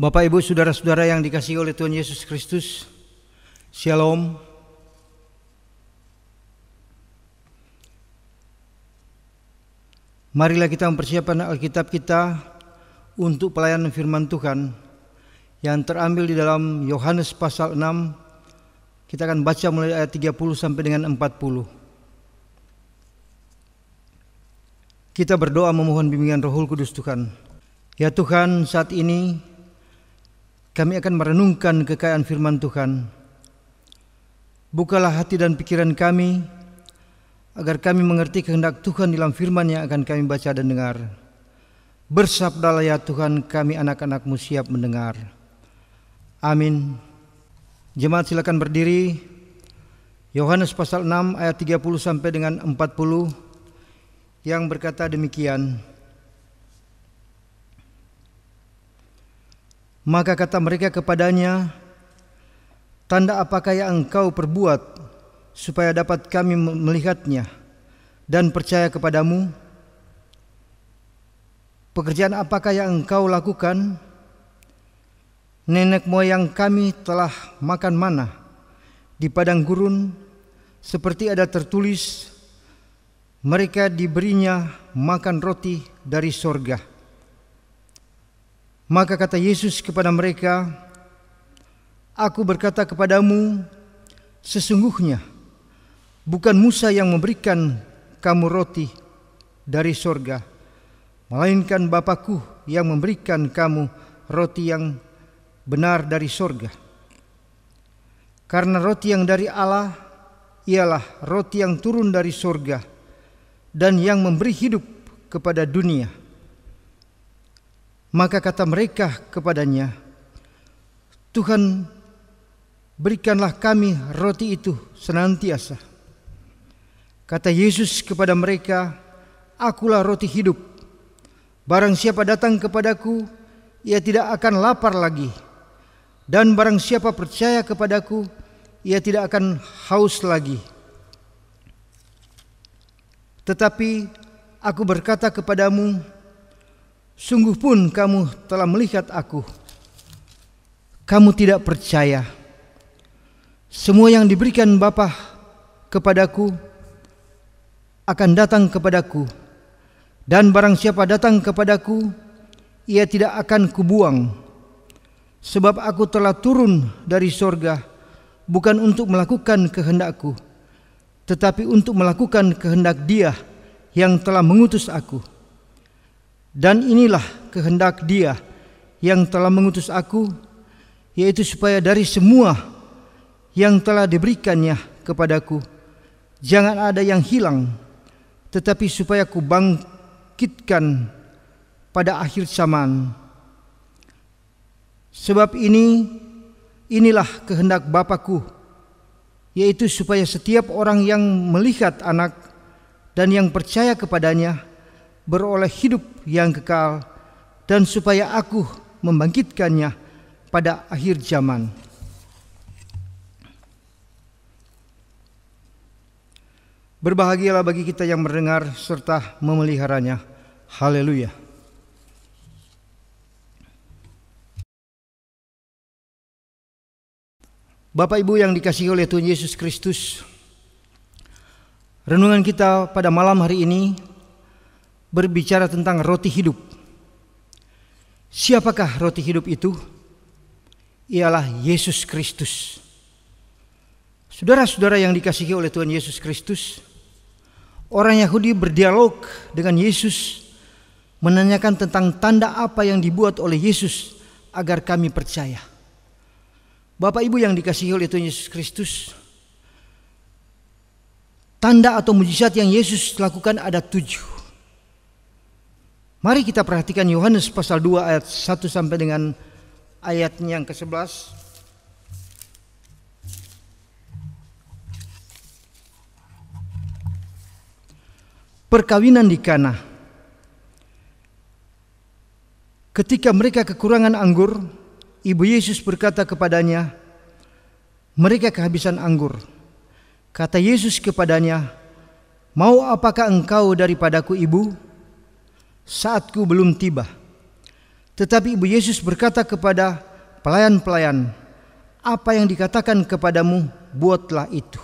Bapak, Ibu, saudara-saudara yang dikasihi oleh Tuhan Yesus Kristus, Shalom. Marilah kita mempersiapkan Alkitab kita untuk pelayanan firman Tuhan yang terambil di dalam Yohanes pasal 6. Kita akan baca mulai ayat 30 sampai dengan 40. Kita berdoa memohon bimbingan Roh Kudus Tuhan. Ya Tuhan, saat ini kami akan merenungkan kekayaan firman Tuhan. Bukalah hati dan pikiran kami, agar kami mengerti kehendak Tuhan dalam firman yang akan kami baca dan dengar. Bersabdalah ya Tuhan, kami anak-anak-Mu siap mendengar. Amin. Jemaat silakan berdiri. Yohanes pasal 6 ayat 30 sampai dengan 40 yang berkata demikian. Maka kata mereka kepadanya, tanda apakah yang engkau perbuat supaya dapat kami melihatnya dan percaya kepadamu? Pekerjaan apakah yang engkau lakukan? Nenek moyang kami telah makan mana di padang gurun, seperti ada tertulis, mereka diberinya makan roti dari sorga. Maka kata Yesus kepada mereka, Aku berkata kepadamu, sesungguhnya bukan Musa yang memberikan kamu roti dari sorga, melainkan Bapa-Ku yang memberikan kamu roti yang benar dari sorga. Karena roti yang dari Allah ialah roti yang turun dari sorga dan yang memberi hidup kepada dunia. Maka kata mereka kepadanya, Tuhan, berikanlah kami roti itu senantiasa. Kata Yesus kepada mereka, Akulah roti hidup. Barang siapa datang kepadaku, ia tidak akan lapar lagi. Dan barang siapa percaya kepadaku, ia tidak akan haus lagi. Tetapi aku berkata kepadamu, sungguh pun kamu telah melihat aku, kamu tidak percaya. Semua yang diberikan Bapa kepadaku akan datang kepadaku, dan barang siapa datang kepadaku, ia tidak akan kubuang. Sebab aku telah turun dari sorga, bukan untuk melakukan kehendakku, tetapi untuk melakukan kehendak Dia yang telah mengutus aku. Dan inilah kehendak Dia yang telah mengutus aku, yaitu supaya dari semua yang telah diberikannya kepadaku, jangan ada yang hilang, tetapi supaya ku bangkitkan pada akhir zaman. Sebab inilah kehendak Bapa-Ku, yaitu supaya setiap orang yang melihat Anak dan yang percaya kepadanya beroleh hidup yang kekal, dan supaya aku membangkitkannya pada akhir zaman. Berbahagialah bagi kita yang mendengar serta memeliharanya. Haleluya. Bapak Ibu yang dikasihi oleh Tuhan Yesus Kristus, renungan kita pada malam hari ini berbicara tentang roti hidup. Siapakah roti hidup itu? Ialah Yesus Kristus. Saudara-saudara yang dikasihi oleh Tuhan Yesus Kristus, orang Yahudi berdialog dengan Yesus, menanyakan tentang tanda apa yang dibuat oleh Yesus agar kami percaya. Bapak Ibu yang dikasihi oleh Tuhan Yesus Kristus, tanda atau mujizat yang Yesus lakukan ada 7. Mari kita perhatikan Yohanes pasal 2 ayat 1 sampai dengan ayatnya yang ke-11. Perkawinan di Kana. Ketika mereka kekurangan anggur, ibu Yesus berkata kepadanya, mereka kehabisan anggur. Kata Yesus kepadanya, mau apakah engkau daripadaku, ibu? Saatku belum tiba. Tetapi ibu Yesus berkata kepada pelayan-pelayan, "Apa yang dikatakan kepadamu, buatlah itu."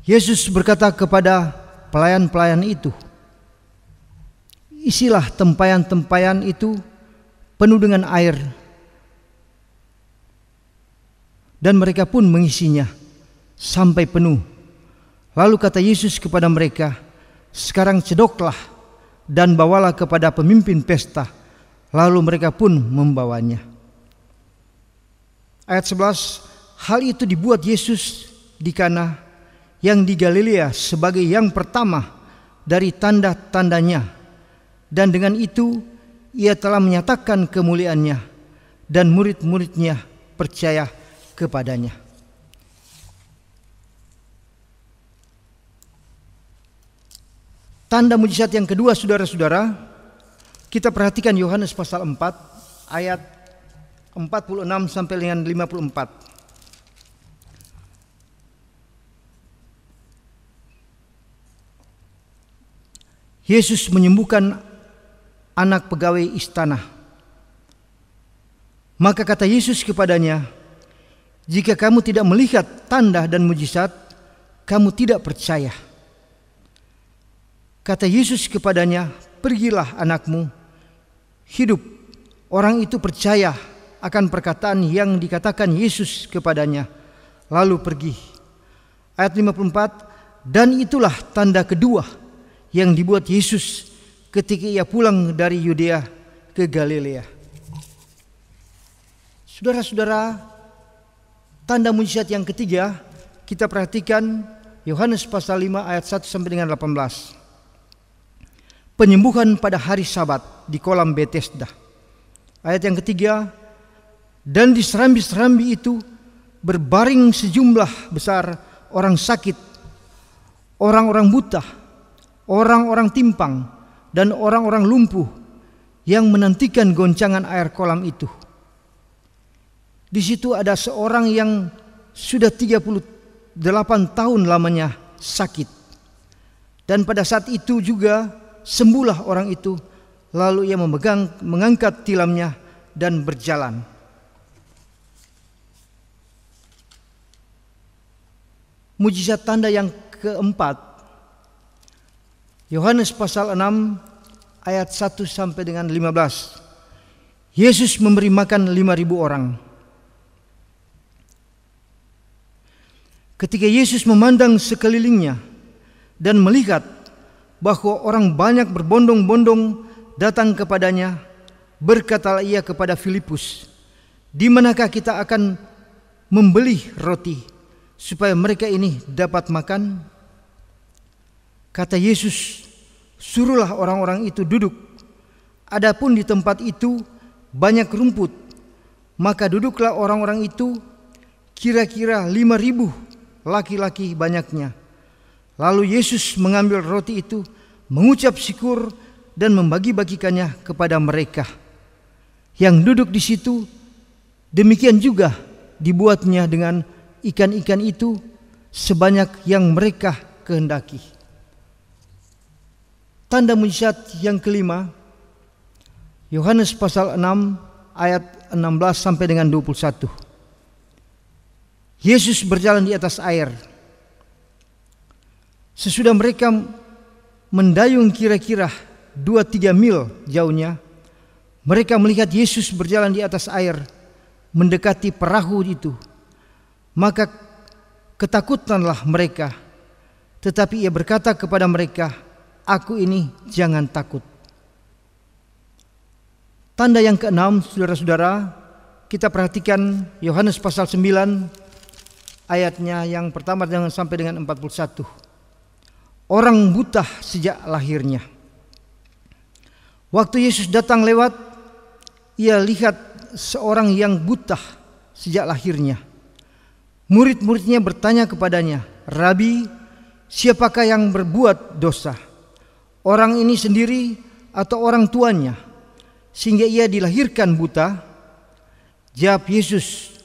Yesus berkata kepada pelayan-pelayan itu, "Isilah tempayan-tempayan itu penuh dengan air." Dan mereka pun mengisinya sampai penuh. Lalu kata Yesus kepada mereka, "Sekarang cedoklah dan bawalah kepada pemimpin pesta." Lalu mereka pun membawanya. Ayat 11, hal itu dibuat Yesus di Kana yang di Galilea sebagai yang pertama dari tanda-tandanya, dan dengan itu ia telah menyatakan kemuliaannya, dan murid-muridnya percaya kepadanya. Tanda mujizat yang kedua, saudara-saudara, kita perhatikan Yohanes pasal 4 ayat 46 sampai dengan 54. Yesus menyembuhkan anak pegawai istana. Maka kata Yesus kepadanya, "Jika kamu tidak melihat tanda dan mujizat, kamu tidak percaya." Kata Yesus kepadanya, "Pergilah, anakmu hidup." Orang itu percaya akan perkataan yang dikatakan Yesus kepadanya, lalu pergi. Ayat 54, dan itulah tanda kedua yang dibuat Yesus ketika ia pulang dari Yudea ke Galilea. Saudara-saudara, tanda mujizat yang ketiga kita perhatikan Yohanes pasal 5 ayat 1 sampai dengan 18. Penyembuhan pada hari Sabat di kolam Betesda. Ayat yang ketiga, dan di serambi-serambi itu berbaring sejumlah besar orang sakit, orang-orang buta, orang-orang timpang, dan orang-orang lumpuh yang menantikan goncangan air kolam itu. Di situ ada seorang yang sudah 38 tahun lamanya sakit. Dan pada saat itu juga sembuhlah orang itu, lalu ia mengangkat tilamnya dan berjalan. Mujizat tanda yang keempat, Yohanes pasal 6 ayat 1 sampai dengan 15. Yesus memberi makan 5.000 orang. Ketika Yesus memandang sekelilingnya dan melihat bahwa orang banyak berbondong-bondong datang kepadanya, berkatalah ia kepada Filipus, "Di manakah kita akan membeli roti supaya mereka ini dapat makan?" Kata Yesus, "Suruhlah orang-orang itu duduk." Adapun di tempat itu banyak rumput, maka duduklah orang-orang itu, kira-kira 5.000 laki-laki banyaknya. Lalu Yesus mengambil roti itu, mengucap syukur dan membagi-bagikannya kepada mereka yang duduk di situ. Demikian juga dibuatnya dengan ikan-ikan itu sebanyak yang mereka kehendaki. Tanda mujizat yang kelima, Yohanes pasal 6 ayat 16 sampai dengan 21. Yesus berjalan di atas air. Sesudah mereka mendayung kira-kira 2-3 mil jauhnya, mereka melihat Yesus berjalan di atas air mendekati perahu itu. Maka ketakutanlah mereka. Tetapi ia berkata kepada mereka, "Aku ini, jangan takut." Tanda yang keenam, saudara-saudara, kita perhatikan Yohanes pasal 9 ayatnya yang pertama sampai dengan 41. Orang buta sejak lahirnya. Waktu Yesus datang lewat, ia lihat seorang yang buta sejak lahirnya. Murid-muridnya bertanya kepadanya, "Rabi, siapakah yang berbuat dosa? Orang ini sendiri atau orang tuanya, sehingga ia dilahirkan buta?" Jawab Yesus,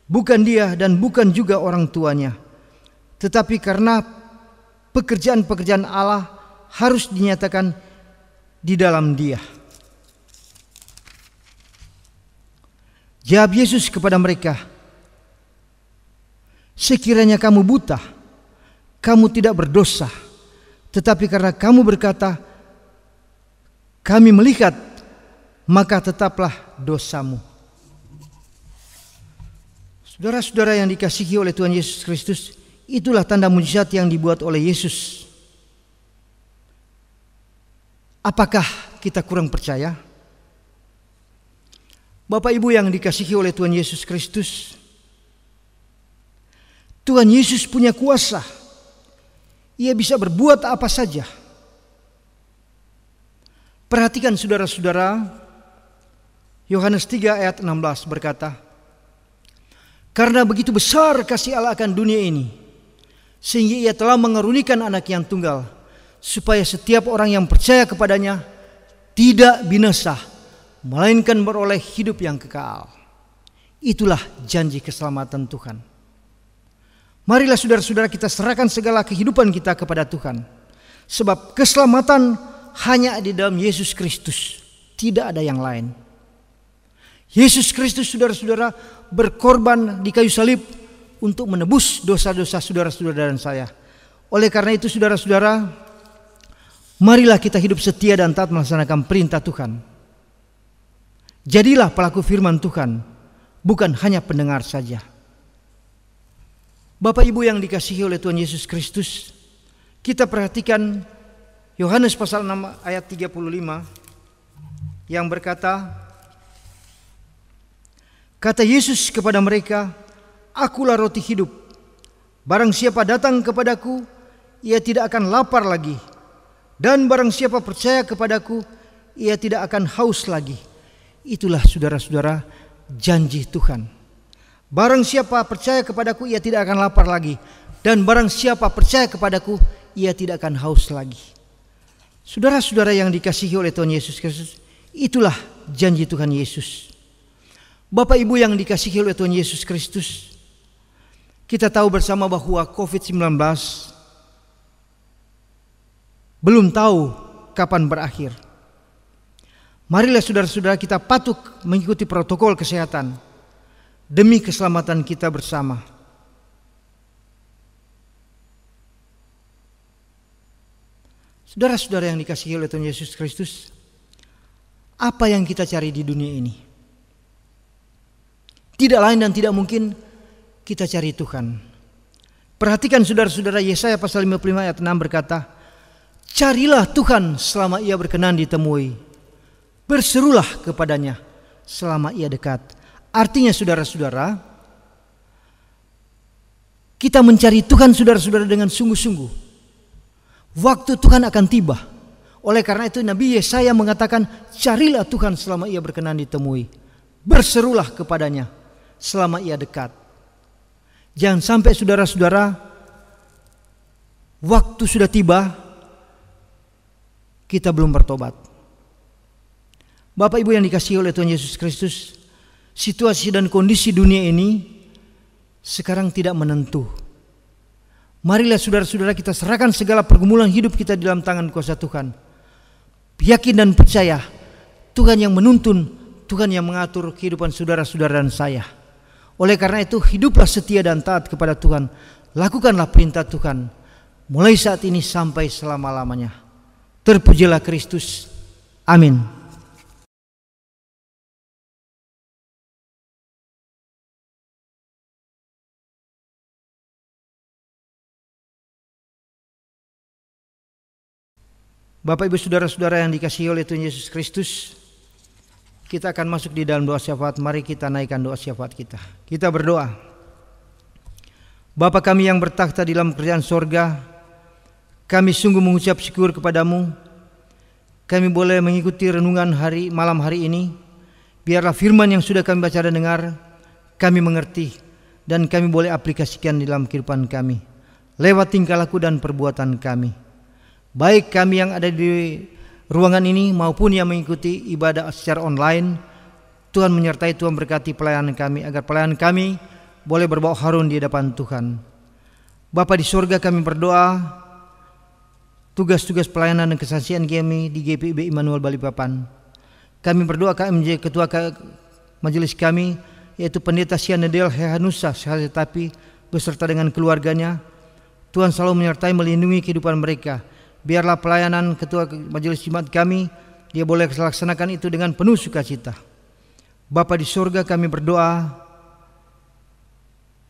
"Bukan dia dan bukan juga orang tuanya, tetapi karena pekerjaan-pekerjaan Allah harus dinyatakan di dalam dia." Jawab Yesus kepada mereka, sekiranya kamu buta, kamu tidak berdosa. Tetapi karena kamu berkata, kami melihat, maka tetaplah dosamu. Saudara-saudara yang dikasihi oleh Tuhan Yesus Kristus, itulah tanda mujizat yang dibuat oleh Yesus. Apakah kita kurang percaya? Bapak Ibu yang dikasihi oleh Tuhan Yesus Kristus, Tuhan Yesus punya kuasa. Ia bisa berbuat apa saja. Perhatikan saudara-saudara, Yohanes 3 ayat 16 berkata, karena begitu besar kasih Allah akan dunia ini, sehingga ia telah mengarunikan anak yang tunggal, supaya setiap orang yang percaya kepadanya tidak binasa, melainkan beroleh hidup yang kekal. Itulah janji keselamatan Tuhan. Marilah saudara-saudara kita serahkan segala kehidupan kita kepada Tuhan. Sebab keselamatan hanya di dalam Yesus Kristus, tidak ada yang lain. Yesus Kristus saudara-saudara berkorban di kayu salib untuk menebus dosa-dosa saudara-saudara dan saya. Oleh karena itu saudara-saudara, marilah kita hidup setia dan taat melaksanakan perintah Tuhan. Jadilah pelaku firman Tuhan, bukan hanya pendengar saja. Bapak Ibu yang dikasihi oleh Tuhan Yesus Kristus, kita perhatikan Yohanes pasal 6 ayat 35 yang berkata, kata Yesus kepada mereka, akulah roti hidup. Barang siapa datang kepadaku, ia tidak akan lapar lagi. Dan barang siapa percaya kepadaku, ia tidak akan haus lagi. Itulah saudara-saudara janji Tuhan. Barang siapa percaya kepadaku, ia tidak akan lapar lagi. Dan barang siapa percaya kepadaku, ia tidak akan haus lagi. Saudara-saudara yang dikasihi oleh Tuhan Yesus Kristus, itulah janji Tuhan Yesus. Bapak Ibu yang dikasihi oleh Tuhan Yesus Kristus, kita tahu bersama bahwa COVID-19 belum tahu kapan berakhir. Marilah saudara-saudara kita patuh mengikuti protokol kesehatan demi keselamatan kita bersama. Saudara-saudara yang dikasihi oleh Tuhan Yesus Kristus, apa yang kita cari di dunia ini? Tidak lain dan tidak mungkin kita cari Tuhan. Perhatikan saudara-saudara, Yesaya pasal 55 ayat 6 berkata, carilah Tuhan selama ia berkenan ditemui, berserulah kepadanya selama ia dekat. Artinya saudara-saudara, kita mencari Tuhan saudara-saudara dengan sungguh-sungguh. Waktu Tuhan akan tiba. Oleh karena itu Nabi Yesaya mengatakan, carilah Tuhan selama ia berkenan ditemui, berserulah kepadanya selama ia dekat. Jangan sampai saudara-saudara, waktu sudah tiba, kita belum bertobat. Bapak Ibu yang dikasihi oleh Tuhan Yesus Kristus, situasi dan kondisi dunia ini sekarang tidak menentu. Marilah saudara-saudara kita serahkan segala pergumulan hidup kita di dalam tangan kuasa Tuhan. Yakin dan percaya Tuhan yang menuntun, Tuhan yang mengatur kehidupan saudara-saudara dan saya. Oleh karena itu hiduplah setia dan taat kepada Tuhan. Lakukanlah perintah Tuhan mulai saat ini sampai selama-lamanya. Terpujilah Kristus. Amin. Bapak Ibu saudara-saudara yang dikasihi oleh Tuhan Yesus Kristus, kita akan masuk di dalam doa syafaat. Mari kita naikkan doa syafaat kita. Kita berdoa. Bapa kami yang bertakhta di dalam kerajaan sorga, kami sungguh mengucap syukur kepadamu. Kami boleh mengikuti renungan malam hari ini. Biarlah firman yang sudah kami baca dan dengar, kami mengerti dan kami boleh aplikasikan di dalam kehidupan kami lewat tingkah laku dan perbuatan kami. Baik kami yang ada di ruangan ini maupun yang mengikuti ibadah secara online, Tuhan menyertai, Tuhan berkati pelayanan kami agar pelayanan kami boleh berbau harum di hadapan Tuhan. Bapa di surga, kami berdoa tugas-tugas pelayanan dan kesaksian kami di GPIB Immanuel Balikpapan. Kami berdoa KMJ, ketua majelis kami, yaitu Pendeta Sianedel Hehanusa Sehatapi beserta dengan keluarganya. Tuhan selalu menyertai melindungi kehidupan mereka. Biarlah pelayanan Ketua Majelis Jemaat kami, dia boleh laksanakan itu dengan penuh sukacita. Bapa di surga, kami berdoa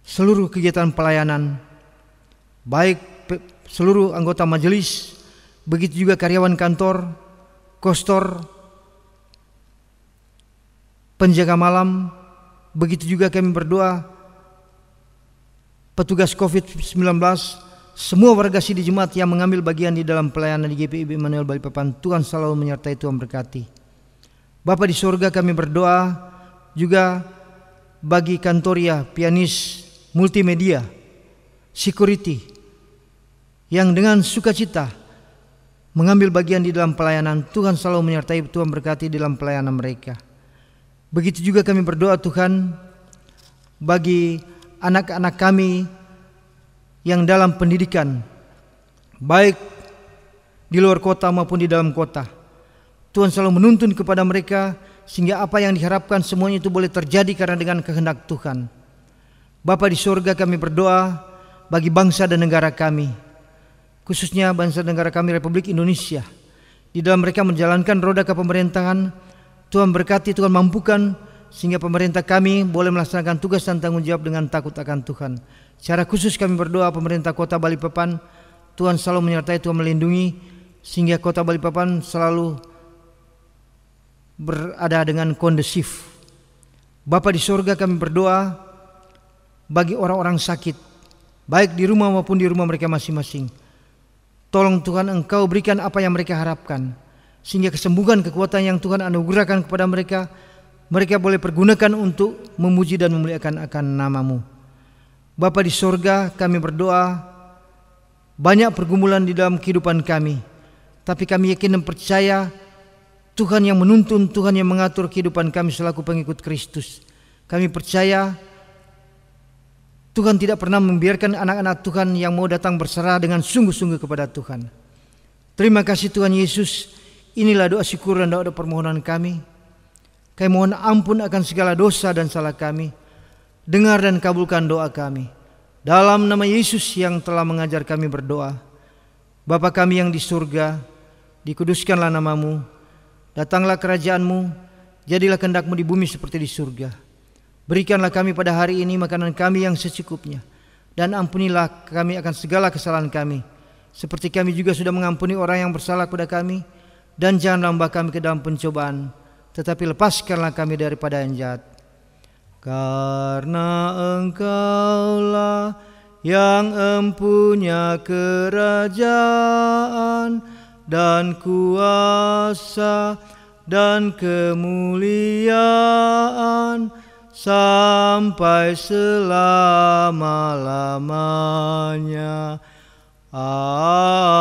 seluruh kegiatan pelayanan, baik seluruh anggota majelis, begitu juga karyawan kantor, kostor, penjaga malam, begitu juga kami berdoa petugas COVID-19, semua warga Sidi Jemaat yang mengambil bagian di dalam pelayanan di GPIB Immanuel Balikpapan. Tuhan selalu menyertai, Tuhan berkati. Bapa di surga, kami berdoa juga bagi kantoria, pianis, multimedia, security yang dengan sukacita mengambil bagian di dalam pelayanan. Tuhan selalu menyertai, Tuhan berkati di dalam pelayanan mereka. Begitu juga kami berdoa Tuhan bagi anak-anak kami yang dalam pendidikan, baik di luar kota maupun di dalam kota. Tuhan selalu menuntun kepada mereka sehingga apa yang diharapkan semuanya itu boleh terjadi karena dengan kehendak Tuhan. Bapa di surga, kami berdoa bagi bangsa dan negara kami, khususnya bangsa dan negara kami Republik Indonesia. Di dalam mereka menjalankan roda kepemerintahan, Tuhan berkati, Tuhan mampukan sehingga pemerintah kami boleh melaksanakan tugas dan tanggung jawab dengan takut akan Tuhan. Secara khusus kami berdoa pemerintah Kota Balikpapan, Tuhan selalu menyertai, Tuhan melindungi sehingga Kota Balikpapan selalu berada dengan kondusif. Bapa di surga, kami berdoa bagi orang-orang sakit, baik di rumah maupun di rumah mereka masing-masing. Tolong Tuhan, Engkau berikan apa yang mereka harapkan, sehingga kesembuhan, kekuatan yang Tuhan anugerahkan kepada mereka, mereka boleh pergunakan untuk memuji dan memuliakan akan nama-Mu. Bapa di surga, kami berdoa banyak pergumulan di dalam kehidupan kami, tapi kami yakin dan percaya Tuhan yang menuntun, Tuhan yang mengatur kehidupan kami selaku pengikut Kristus. Kami percaya Tuhan tidak pernah membiarkan anak-anak Tuhan yang mau datang berserah dengan sungguh-sungguh kepada Tuhan. Terima kasih Tuhan Yesus. Inilah doa syukur dan doa permohonan kami. Kami mohon ampun akan segala dosa dan salah kami. Dengar dan kabulkan doa kami. Dalam nama Yesus yang telah mengajar kami berdoa. Bapa kami yang di surga, dikuduskanlah nama-Mu. Datanglah kerajaan-Mu, jadilah kehendak-Mu di bumi seperti di surga. Berikanlah kami pada hari ini makanan kami yang secukupnya, dan ampunilah kami akan segala kesalahan kami, seperti kami juga sudah mengampuni orang yang bersalah kepada kami. Dan jangan lambah kami ke dalam pencobaan, tetapi lepaskanlah kami daripada yang jahat. Karena Engkaulah yang empunya kerajaan dan kuasa dan kemuliaan sampai selama-lamanya. Amin.